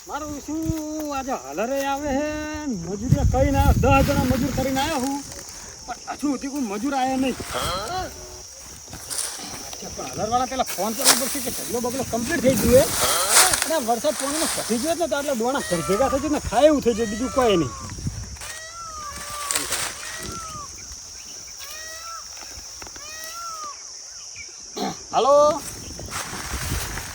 મારું શું આજે હલરે આવે છે મજૂરી કઈ ના 10 જણા મજૂર કરીને આવ્યો હું પણ હજુ સુધી કોઈ મજૂર આવ્યા નહીં. પણ હલરવાળા પેલા ફોન કરવો પડશે કે ઢગલો બગલો કમ્પ્લીટ થઈ ગયું અને વરસાદ પાણીમાં ઘટી ગયો ને તો એટલે દોણા ઘર ભેગા થઈ જાય ને ખાય એવું થઈ જાય બીજું કોઈ નહીં. હાલો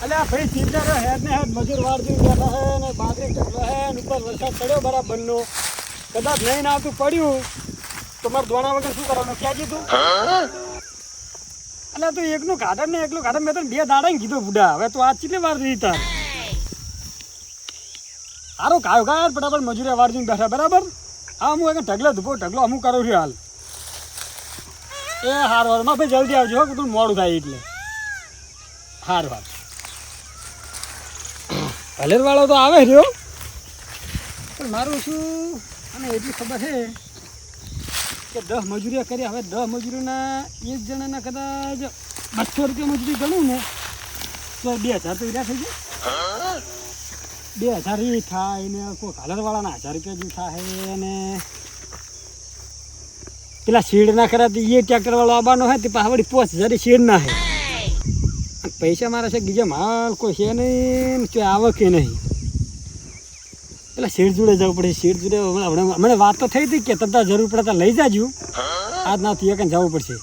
અલ્યા ભાઈ ચિંતા હેડ ને હેડ મજૂર વાળજી બેઠા હે ને બાજરી ઢગલો હે ને ઉપર વરસાદ પડ્યો બરાબરનો કદાચ નહીં આવતું પડ્યું તો મારે દોણા વગર શું કરવાનું ક્યાં કીધું અલ્યા તું એકલું ગાર્ડન ને એકલું ગાર્ડન મેં તો 2 દાડા ને કીધું બુડા હવે તું આજ કેટલી વાર રહી તાર સારું ગાયો ગાય બરાબર મજૂરી વાળજી બેઠા બરાબર હા હું એક ઢગલો ઢગલો અમુક કરું છું હાલ એ હાર વારમાં ભાઈ જલ્દી આવજો હો તું મોડું થાય એટલે હાર વાર હલેરવાળો તો આવે રહ્યો પણ મારું શું અને એટલી ખબર છે કે 10 મજૂરીઓ કરી હવે 10 મજૂરીના એક જણાના કદાચ 200 રૂપિયા મજૂરી ગણું ને તો 2000 તો ઈરા થઈ જાય 2000 એ થાય ને કોઈ હલરવાળાના 1000 રૂપિયા જેવું થાય અને પેલા શેડ ના કરાતી એ ટ્રેક્ટર વાળો આવવાનો હોય તે પાવડી 5000 શેડ ના હે પૈસા મારા છે બીજા માલ કોઈ છે નહીં કોઈ આવક કે નહીં પેલા શેડ જોડે જવું પડે શેડ જોડે મને વાત તો થઈ હતી કે તદ્દા જરૂર પડે તો લઈ જાજો આજ નાથી એક જવું પડશે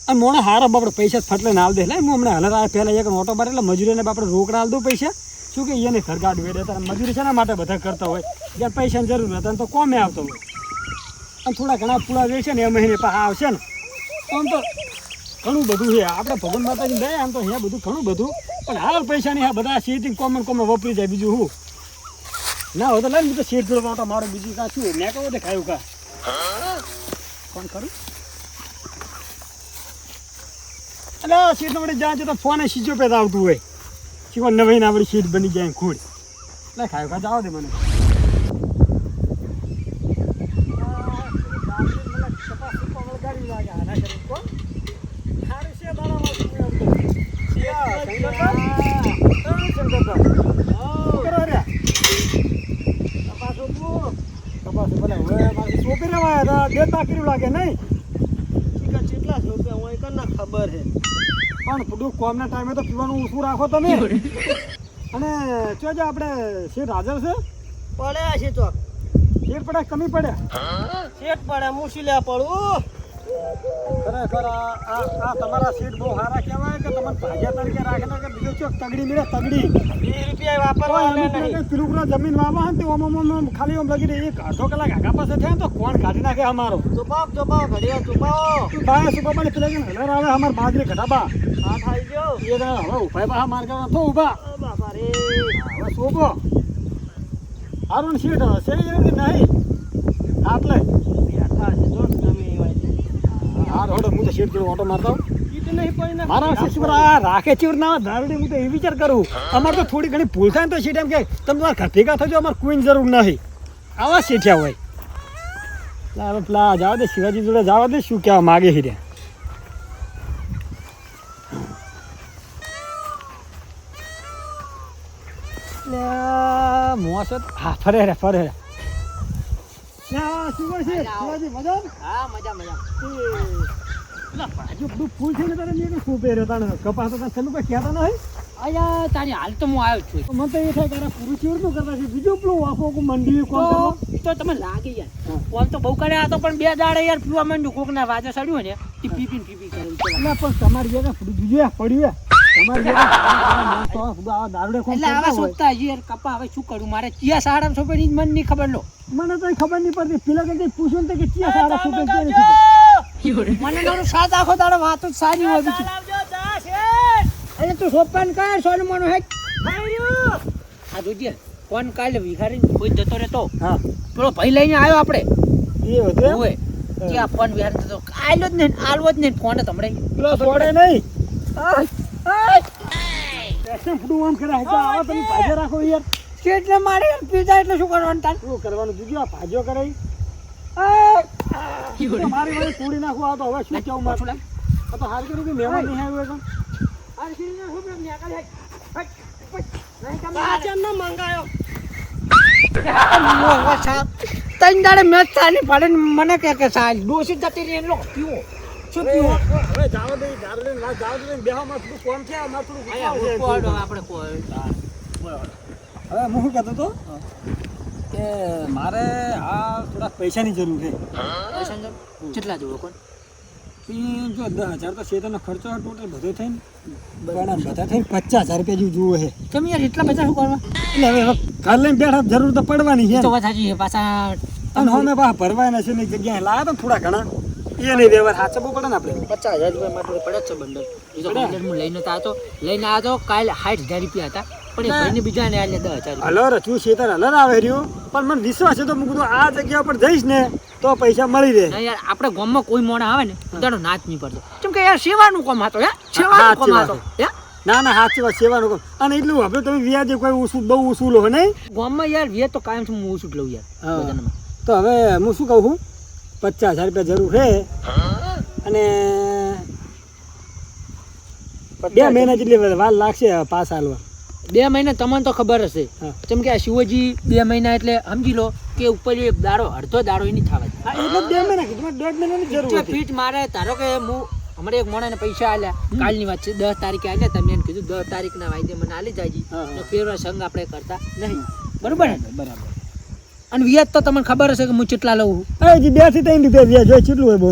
અને મોણે હારા બાપડે પૈસા ફટલે ના આલ દે એટલે હું હમણાં હલર આવે પહેલાં એક ઓટો મારે એટલે મજૂરીને આપણે રોકડા આલ દઉં પૈસા શું કે એને ઘર ગાડ વેડે તારે મજૂરી શેના માટે બધા કરતા હોય જ્યાં પૈસાની જરૂર હોય તો કોમે આવતો હોય અને થોડા ઘણા પૂળા વેચે ને એ મહિને પાછા આવશે ને આમ તો ઘણું બધું છે આપણે ભગવાન માતાજી દે આમ તો અહીંયા બધું ઘણું બધું પણ હાલ પૈસાની આ બધા શેરથી કોમન વપરી જાય બીજું હું ના હોય તો લઈને તો શેર જોડવા તો મારું બીજું કાં શું મેં કહું તે ખાયું કા કોણ ખરું એટલે સીટ વડે જાય તો ફોને સીજો પેદા આવતું હોય શીખવા નવીન આપણી સીટ બની જાય ખૂડ એટલે ખાયું કા જાવ દે મને લાગે નહીં કેટલા રૂપિયા ખબર છે પણ બધું કોમના ટાઈમે તો પીવાનું ઓછું રાખો તમે અને જો આપણે શેઠ હાજર છે પડ્યા છે તો શેઠ પડે કમી પડે શેઠ પડે મુશીલ્યા પડું ખરેખર આ તમારા સીટ બહુ સારા કહેવાય કે તમને ભાગ્યા તરીકે રાખેલો કે બીજો ચોક તગડી મળે તગડી 20 રૂપિયા વાપરવા પેલું જમીન વાવા ને ઓમ ખાલી ઓમ લગી રહી 1.5 કલાક આગા પાસે થયા તો કોણ કાઢી નાખે અમારો ચોપાવ ઘડિયા ચોપાવ બાય સુપાને પેલા કે હલર આવે અમાર બાજરી ઘટાબા આ ખાઈ ગયો એ હવે ઉભા બા માર કરવા તો ઉભા બાપા રે હવે સોબો આરોન સીટ હશે એ નહીં આટલે બેઠા છે જો તમે હાર હોડો હું તો શેડ જોડે ઓટો મારતા મારા શિષ્ય રાખે છે ના દારૂડી હું તો એ વિચાર કરું અમારે તો થોડી ઘણી ભૂલ થાય ને તો શેઠ એમ કે તમે તમારા ઘર ભેગા થજો અમારે કોઈની જરૂર નહીં આવા શેઠિયા હોય હવે પેલા જવા દે શિવાજી જોડે જવા દે શું કહેવા માગે છે મોસ હા ફરે રે શિવાજી મજા હા મજા ભાજુ બધું ફૂલ થઈને તારે મેં શું પહેર્યો તાણે કપાસ તો છેલ્લું કોઈ કહેતા નહીં અયા તારી હાલ તો હું આવ્યો છું મને તો એ થાય કે પૂરું ચીવડું કરતા છે બીજું પેલું આખો મંડી કોણ તો તમે લાગે યાર કોલ તો બહુ કરે આ તો પણ 2 દાડે યાર પીવા માંડ્યું કોકના વાજે સડ્યું ને તી પીપી કરે એટલે પણ તમારી જગ્યા બીજું પડ્યું તમારી જગ્યા દારૂડે કોણ એટલે આવા સોચતા યાર કપા હવે શું કરું મારે ચિયા સાડા સોપે ની મન ની ખબર લો મને તો ખબર નહીં પડતી પેલા કે પૂછ્યું ને કે ચિયા સાડા સોપે મને મારું સાત આખો દાડો વાતો સારી હોય બીજું અરે તું સોપાન કર સોલમોનો હે આ જોજે કોણ કાલે વિખારી કોઈ જતો રહેતો હા પેલો ભાઈ લઈને આવ્યો આપણે એ હતો ઓય ત્યાં ફોન વિહાર તો આલ્યો જ નહીં આલવો જ નહીં ફોન તમડે પેલો છોડે નહીં એસે ફૂડું આમ કરે આવો તમે ભાજે રાખો યાર કેટલે મારે પીઝા એટલે શું કરવાનું તાર શું કરવાનું બીજું આ ભાજો કરાઈ મારી વાળી તોડી નાખું આ તો હવે શું કેવું માથું લાગ તો હાર કર્યું કે મહેમાન નહીં આવ્યો તો હાર કરીને હું નેકા પાચન ન મંગાયો ત્રણ દાડે મેચ ચાલી પડે ને મને કે સાલ ડોસી જતી રહી એનો પીવો શું પીવો હવે જાવ દે જાવ દે બેહવામાં થોડું કોમ છે અમાર થોડું આપણે કોઈ હવે હું શું કહેતો હતો કે મારે આ થોડા પૈસાની જરૂર છે કેટલા જોવો કોણ જો 10,000 તો શેતાનો ખર્ચો ટોટલ બધો થઈને બધા થઈને 50,000 રૂપિયા જેવું જુઓ છે કેમ યાર એટલા પૈસા શું કરવા એટલે હવે ઘર લઈને બેઠા જરૂર તો પડવાની છે તો વાત સાચી છે પાછા અને અમે પાછા ભરવાના છે ને એક જગ્યાએ લાવ્યા તો થોડા ઘણા એ નહીં વ્યવહાર સાચવવું પડે ને આપણે 50,000 રૂપિયા માટે પડે જ છે બંડલ એ તો બંડલ હું લઈને તો આવ્યો તો કાલ 60,000 રૂપિયા હતા પણ એ ભાઈને બીજાને આલે 10,000 હલો રચું શેતર હલર આવે રહ્યું પણ મને વિશ્વાસ છે તો હું કીધું આ જગ્યા પર જઈશ ને તો પૈસા મળી રહે ના યાર આપણે ગામમાં કોઈ મોણા આવે ને તારો નાચ નહીં પડતો કેમ કે યાર સેવાનું કામ હતો હે સેવાનું કામ હતો હે ના ના સાચી વાત સેવાનું કામ અને એટલું આપણે તમે વ્યાજે કોઈ ઉસૂલ બહુ ઉસૂલ હોય નહીં ગામમાં યાર વ્યાજ તો કાયમ હું ઓછું જ લઉં યાર બધામાં તો હવે હું શું કહું છું 50,000 રૂપિયા જરૂર છે અને 2 મહિના જેટલી વાર લાગશે પાસ હાલવા 2 મહિના તમને તો ખબર હશે હા. જેમ કે આ શિવજી 2 મહિના એટલે સમજી લો કે ઉપર એક દાડો અડધો દાડો એની થવા હા એટલે 2 મહિના કીધું 1.5 મહિનાની જરૂર હતી ફીટ મારે ધારો કે હું અમારે એક મોણાને પૈસા આલ્યા કાલની વાત છે 10 તારીખે આલ્યા તમે એને કીધું 10 તારીખના વાયદે મને આલી જાજી હા, હા. તો ફેરવા સંગ આપણે કરતા નહીં બરોબર ને બરાબર અને વ્યાજ તો તમને ખબર હશે કે હું કેટલા લઉં હજી 2 થી 3 રૂપિયા વ્યાજ હોય કેટલું હોય બહુ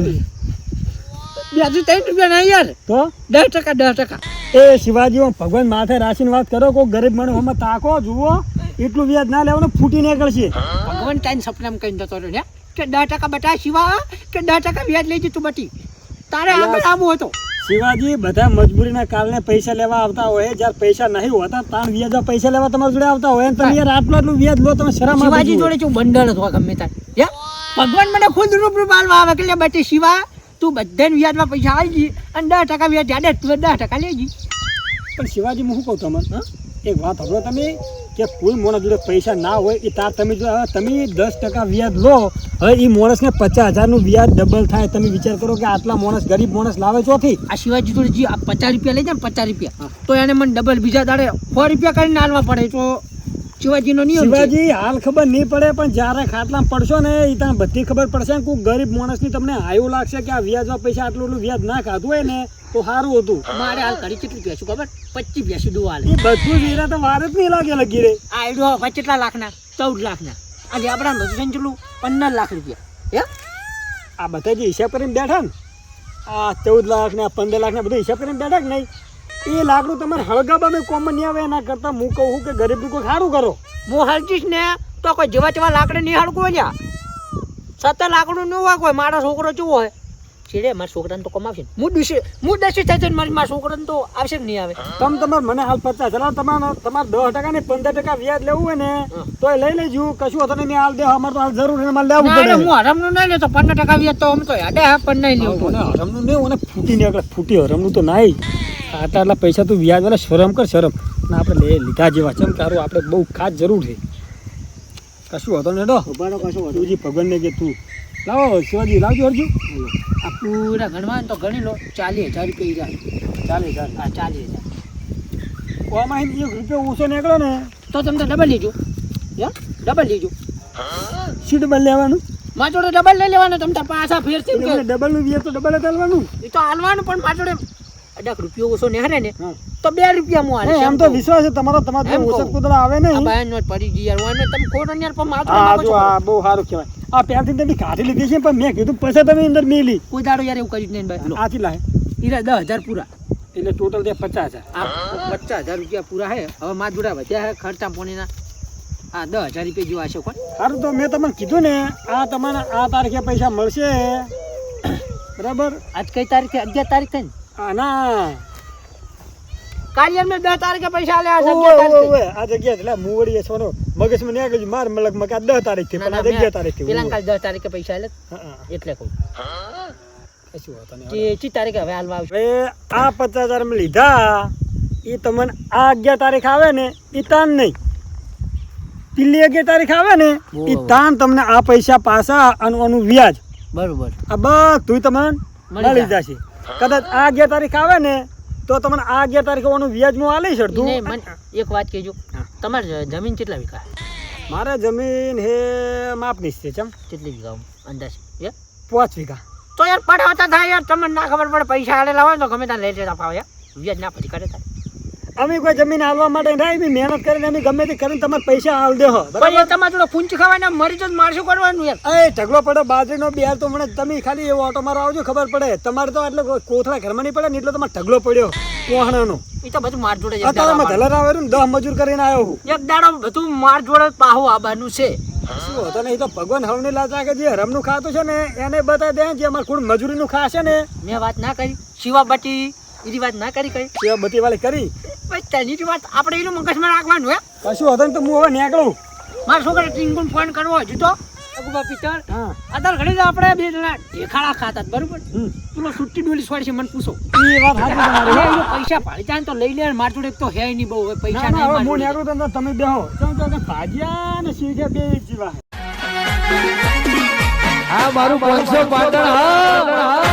વ્યાજ 3 રૂપિયા નહીં યાર તો 10% એ શિવાજી ભગવાન માથે રાશિની વાત કરો કોઈ ગરીબ માણસ હમણાં તાકો જુઓ એટલું વ્યાજ ના લેવાનું ફૂટી નીકળશે ભગવાન ટાઈમ સપનામાં કઈ જતો રહ્યો ને કે 10% બટા શિવા કે 10% વ્યાજ લઈ તું બટી તારે આગળ આવવું હતો શિવાજી બધા મજબૂરીના કારણે પૈસા લેવા આવતા હોય જ્યારે પૈસા નહીં હોતા તાણ વ્યાજ પૈસા લેવા તમારા જોડે આવતા હોય અને તમે યાર આટલું વ્યાજ લો તમે શરમ આવે શિવાજી જોડે શું બંડલ હતો ગમે તાર હે ભગવાન મને ખુદ રૂબરૂ બાલવા આવે કે લે બટી શિવા તું બધાને વ્યાજમાં પૈસા આવી ગઈ અને 10% વ્યાજ જાડે તું 10% લેજી પણ શિવાજી હું શું કહું તમને એક વાત સાંભળો તમે કે કોઈ માણસ જોડે પૈસા ના હોય એ તાર તમે જો તમે 10% વ્યાજ લો હવે એ માણસને 50,000 નું વ્યાજ ડબલ થાય તમે વિચાર કરો કે આટલા માણસ ગરીબ માણસ લાવે ચોથી આ શિવાજી જોડે જે 50 રૂપિયા લઈ જાય ને 50 રૂપિયા તો એને મને ડબલ બીજા દાડે 100 રૂપિયા કરીને આલવા પડે તો શિવાજીનો નિયમ છે શિવાજી હાલ ખબર નહીં પડે પણ જ્યારે ખાટલામાં પડશો ને એ તમને બધી ખબર પડશે ને કોઈ ગરીબ માણસની તમને આયું લાગશે કે આ વ્યાજમાં પૈસા આટલું વ્યાજ ના ખાધું હોય ને તો સારું હતું મારે હાલ ઘડી કેટલી પૈસું ખબર 25 પૈસું દુવા એ બધું વેરા તો વાર જ નહીં લાગે લગી રે આ આઈડો ભાઈ કેટલા લાખના 14 લાખના આજે આપણા બધું સંચલું 15 લાખ રૂપિયા હે આ બધા જે હિસાબ કરીને બેઠા ને આ 14 લાખ ને 15 લાખ ને બધું હિસાબ કરીને બેઠા કે નહીં એ લાકડું તમારે હળગાબામાં કોમન નહીં આવે એના કરતાં હું કહું છું કે ગરીબનું કોઈ સારું કરો હું હલજીશ ને તો કોઈ જેવા તેવા લાકડે નહીં હળગવું લ્યા સતત લાકડું ન હોય કોઈ મારો છોકરો ચેવો હોય છેડે મારા છોકરાને તો કમાવશે ને હું દસી થાય છે મારા છોકરાને તો આવશે કે નહીં આવે તમારે મને હાલ 50,000 તમારે 10% ને 15% વ્યાજ લેવું હોય ને તો એ લઈ લેજો કશું હતું નહીં હાલ દે અમારે તો હાલ જરૂર છે મારે લેવું પડે હું હરામનું નહીં લેતો 15% વ્યાજ તો અમે તો યાડે પણ નહીં લેવું હરમનું નહીં મને ફૂટી નીકળે ફૂટી હરમનું તો નહીં આટલા પૈસા તું વ્યાજ વાળા શરમ કર શરમ ને આપણે લીધા જેવા ચમ તારું આપણે બહુ ખાસ જરૂર છે કશું હતો ને ડો ઉભાનો કશું તુજી ભગવાનને કે તું લાવો શિવાજી લાવજો હરજુ આ પૂરા ગણવા તો ગણી લો 40,000 રૂપિયા ચાલે ચાલે હા 40,000 ઓમાં એક રૂપિયો ઓછો નીકળ્યો ને તો તમે ડબલ લેજો હે ડબલ લેજો શું ડબલ લેવાનું મારા જોડે ડબલ લઈ લેવાનું તમે તાર પાછા ફેરથી ડબલનું વ્યાજ તો ડબલ જ હાલવાનું એ તો હાલવાનું પણ મારા જોડે 10 રૂપિયા ઓછો ને ને તો 2 રૂપિયા હું હાલે એમ તો વિશ્વાસ છે તમારો ઓછો કુદરા આવે ને આ બાયન નોટ પડી ગઈ યાર ઓને તમે ખોટો યાર પણ મારો હા જો આ બહુ સારું કહેવાય આ પહેલથી તમે કાઢી લીધી છે પણ મેં કીધું પછી તમે અંદર મેલી કોઈ દાડો યાર એવું કર્યું નહીં ભાઈ આથી લાહે ઈરા 10,000 પૂરા એટલે ટોટલ તે 50,000 આ 50,000 રૂપિયા પૂરા હે હવે મારા જોડા વધ્યા હે ખર્ચા પોણીના આ 10,000 રૂપિયા જેવા હશે કોણ સારું તો મેં તમને કીધું ને આ તમને આ તારીખે પૈસા મળશે બરાબર આજ કઈ તારીખે 11 તારીખ થઈ ને ના કાલ યાર મેં 10 તારીખે પૈસા આલ્યા છે 11 તારીખે આ જગ્યા એટલે મુવડી સોનો મગજમાં નહીં ગયું માર મલકમાં કે આ 10 તારીખ થી પણ આ 11 તારીખ થી પેલા કાલ 10 તારીખે પૈસા આલે એટલે કહું કશું હોતો નહીં કે ચી તારીખે હવે હાલવા આવશે હવે આ 50,000 મેં લીધા એ તમને આ 11 તારીખ આવે ને એ તાન નહીં પેલી 11 તારીખ આવે ને એ તાન તમને આ પૈસા પાછા અને આનું વ્યાજ બરોબર આ બધું તમને મળી જશે કદાચ આ 11 તારીખ આવે ને તો તમને આ 11 તારીખે આનું વ્યાજ હું આલી શકું એક વાત કહેજો તમારે જમીન કેટલા વીઘા મારે જમીન હે માપની છે ચમ કેટલી વીઘા અંદાજ એ 5 વીઘા. તો યાર પડાવતા થાય યાર, તમને ના ખબર પડે પૈસા આલેલા હોય તો ગમે ત્યાં લઈ લેતા પાવ યાર, વ્યાજ ના પછી કરે તારે. અમે કોઈ જમીન હાલવા માટે નહીં, અમે મહેનત કરીને અમે ગમે તે કરીને તમારે પૈસા હાલ દેહો પણ બરાબર. યાર તમારે થોડો પૂંચ ખવાય ને મરી જો મારશું કરવાનું યાર. એ ઢગલો પડે બાજરીનો બિહાર તો મને તમે ખાલી એવો ઓટો મારો આવજો ખબર પડે. તમારે તો એટલે કોથળા ઘરમાં નહીં પડે ને એટલે તમારે ઢગલો પડ્યો કોહણાનો. એ તો બધું માર જોડે જ એક અત્યારે દાડો ધલર આવે ને 10 મજૂર કરીને આવ્યો હું. એક દાડો બધું માર જોડે પાહો આવવાનું છે. શું હતો ને, એ તો ભગવાન હવની લાચા કે જે હરમનું ખાતું છે ને એને બતાવી દે, જે અમારે કોણ મજૂરીનું ખાશે ને મેં વાત ના કરી શિવાબાટી એની વાત ના કરી કઈ એ બધી વાળી કરી. ભાઈ તેની વાત આપણે એનું મગજમાં રાખવાનું હે. કશું હતો ને તો હું હવે નીકળું. મારા છોકરા ટીંગુન ફોન કરવો હજુ તો અગુબા પિત્તર હા અત્યારે ઘડી આપણે બે જણા ઢેખાડા ખાતા હતા, બરોબર. પેલો સુટ્ટી ડોલી સ્વાડ છે મને પૂછો એ વાત સાચી તમારી. અરે એ પૈસા પાડી જાય ને તો લઈ લે, માર જોડે એક તો હે નહીં બહુ, હવે પૈસા ના, ના, નહીં હવે હું માર જોડે. નીકળું તો તમે બેહો. ચમ તો ભાજીયા ને સીધે બે જીવા. આ મારું 500 પાટણ હા